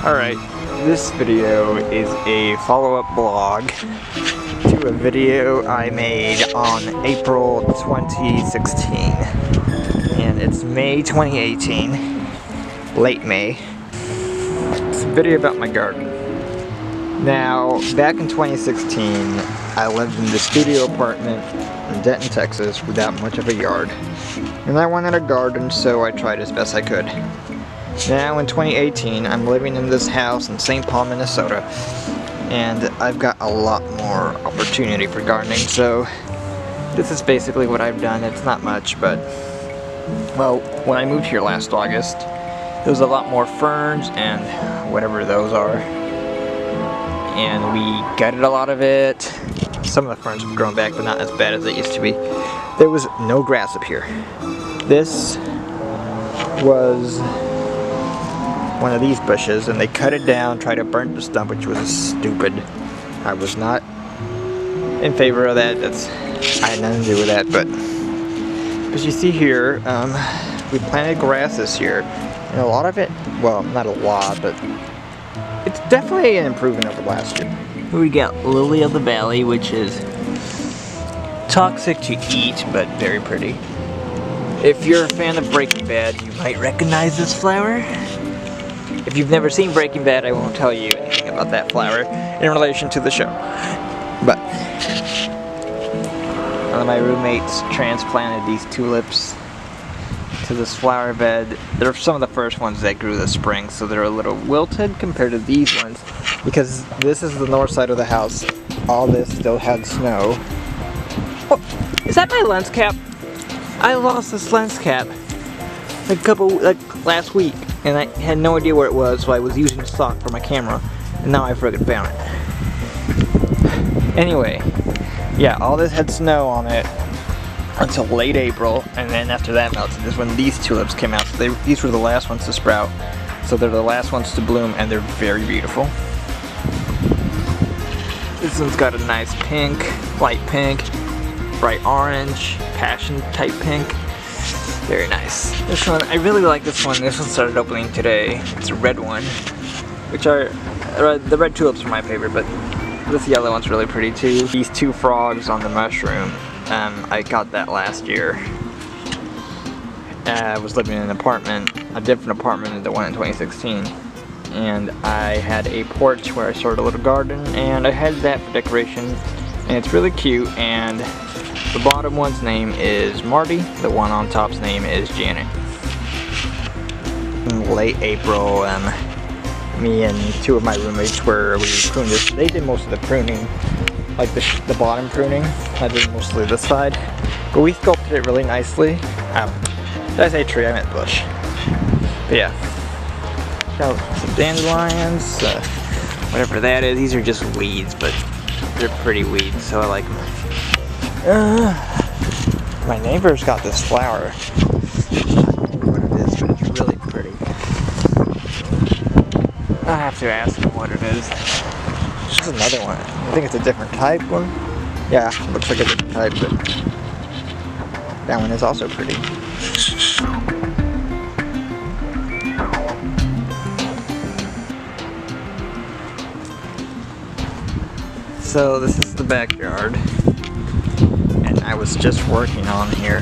Alright, this video is a follow-up blog to a video I made on April 2016. And it's May 2018, late May. It's a video about my garden. Now, back in 2016, I lived in the studio apartment in Denton, Texas without much of a yard. And I wanted a garden, so I tried as best I could. Now in 2018, I'm living in this house in St. Paul, Minnesota, and I've got a lot more opportunity for gardening, so this is basically what I've done. It's not much, but, well, when I moved here last August, there was a lot more ferns and whatever those are, and we gutted a lot of it. Some of the ferns have grown back, but not as bad as it used to be. There was no grass up here. This was one of these bushes, and they cut it down, tried to burn the stump, which was stupid. I was not in favor of that. I had nothing to do with that, but you see here, we planted grass this year, and a lot of it, well, not a lot, but it's definitely an improvement over last year. We got Lily of the Valley, which is toxic to eat, but very pretty. If you're a fan of Breaking Bad, you might recognize this flower. If you've never seen Breaking Bad, I won't tell you anything about that flower in relation to the show. But one of my roommates transplanted these tulips to this flower bed. They're some of the first ones that grew this spring, so they're a little wilted compared to these ones, because this is the north side of the house. All this still had snow. Oh, is that my lens cap? I lost this lens cap last week, and I had no idea where it was, so I was using stock for my camera, and now I friggin' found it. Anyway, yeah, all this had snow on it until late April, and then after that melted is when these tulips came out. So these were the last ones to sprout, so they're the last ones to bloom, and they're very beautiful. This one's got a nice pink, light pink, bright orange, passion type pink. Very nice. This one, I really like this one. This one started opening today. It's a red one, which are, the red tulips are my favorite, but this yellow one's really pretty too. These two frogs on the mushroom, I got that last year. I was living in an apartment, a different apartment than the one in 2016. And I had a porch where I started a little garden, and I had that for decoration, and it's really cute. And the bottom one's name is Marty, the one on top's name is Janet. In late April, me and two of my roommates we pruned this. They did most of the pruning, like the bottom pruning. I did mostly this side, but we sculpted it really nicely. Did I say tree? I meant bush. But yeah, got some dandelions, whatever that is. These are just weeds, but they're pretty weeds, so I like them. My neighbor's got this flower. I don't know what it is, but it's really pretty. I have to ask him what it is. This is another one. I think it's a different type one. Yeah, it looks like a different type, but that one is also pretty. So this is the backyard. I was just working on here.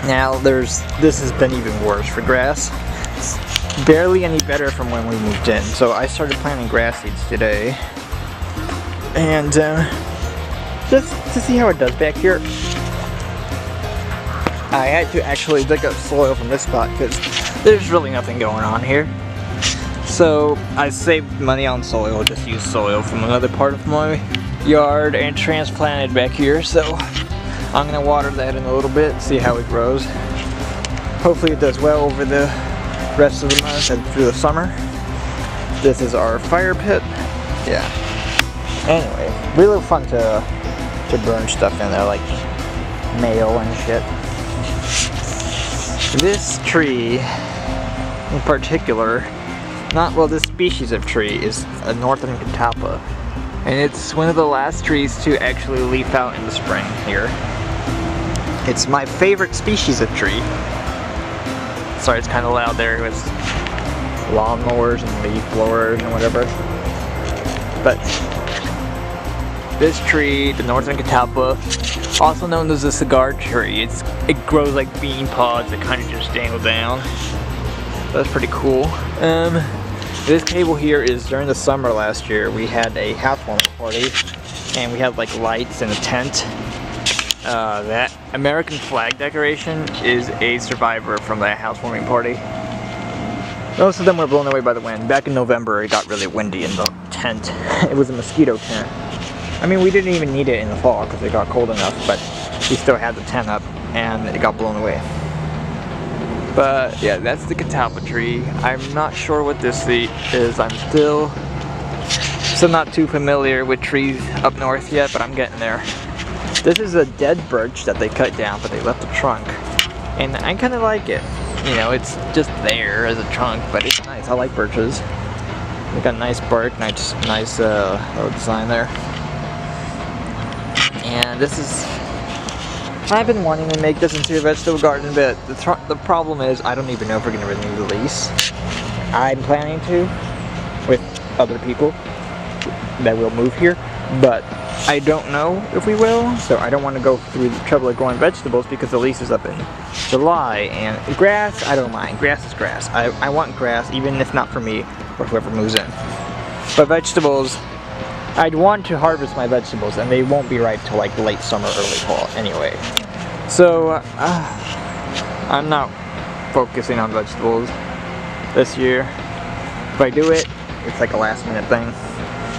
Now this has been even worse for grass. It's barely any better from when we moved in. So I started planting grass seeds today. And just to see how it does back here. I had to actually dig up soil from this spot because there's really nothing going on here. So I saved money on soil, just used soil from another part of my yard and transplanted back here. So I'm gonna water that in a little bit, see how it grows. Hopefully it does well over the rest of the month and through the summer. This is our fire pit. Yeah. Anyway, really fun to burn stuff in there, like mail and shit. This tree in particular, this species of tree is a northern catalpa. And it's one of the last trees to actually leaf out in the spring here. It's my favorite species of tree. Sorry, it's kind of loud there. It was lawnmowers and leaf blowers and whatever. But this tree, the northern catalpa, also known as the cigar tree, it grows like bean pods that kind of just dangle down. That's pretty cool. This cable here is during the summer last year. We had a housewarming party, and we had like lights and a tent. That American flag decoration is a survivor from that housewarming party. Most of them were blown away by the wind. Back in November, it got really windy in the tent. It was a mosquito tent. I mean, we didn't even need it in the fall because it got cold enough, but we still had the tent up and it got blown away. But yeah, that's the catalpa tree. I'm not sure what this is. I'm still not too familiar with trees up north yet, but I'm getting there. This is a dead birch that they cut down, but they left the trunk. And I kind of like it. You know, it's just there as a trunk, but it's nice. I like birches. They got nice bark, nice little design there. And this is, I've been wanting to make this into a vegetable garden, but the problem is I don't even know if we're going to renew the lease. I'm planning to with other people that will move here, but I don't know if we will, so I don't want to go through the trouble of growing vegetables because the lease is up in July. And grass, I don't mind. Grass is grass. I want grass, even if not for me or whoever moves in. But vegetables, I'd want to harvest my vegetables, and they won't be ripe till like late summer, early fall anyway. So I'm not focusing on vegetables this year. If I do it, it's like a last minute thing.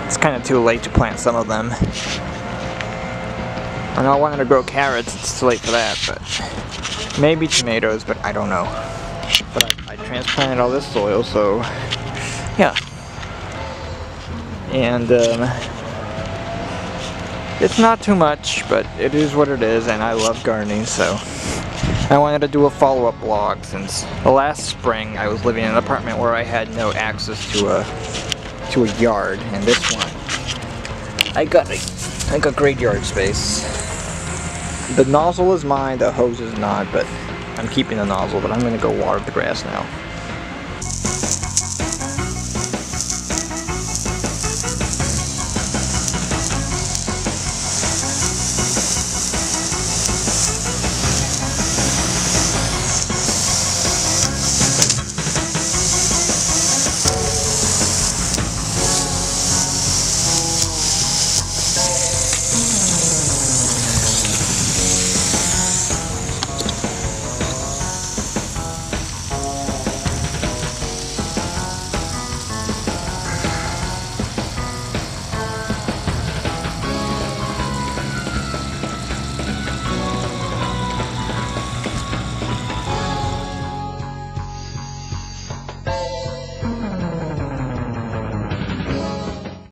It's kind of too late to plant some of them. I know I wanted to grow carrots, it's too late for that, but maybe tomatoes, but I don't know. But I transplanted all this soil, so yeah. And it's not too much, but it is what it is, and I love gardening, so I wanted to do a follow-up vlog since the last spring I was living in an apartment where I had no access to a yard, and this one I got great yard space. The nozzle is mine, the hose is not, but I'm keeping the nozzle, but I'm gonna go water the grass now.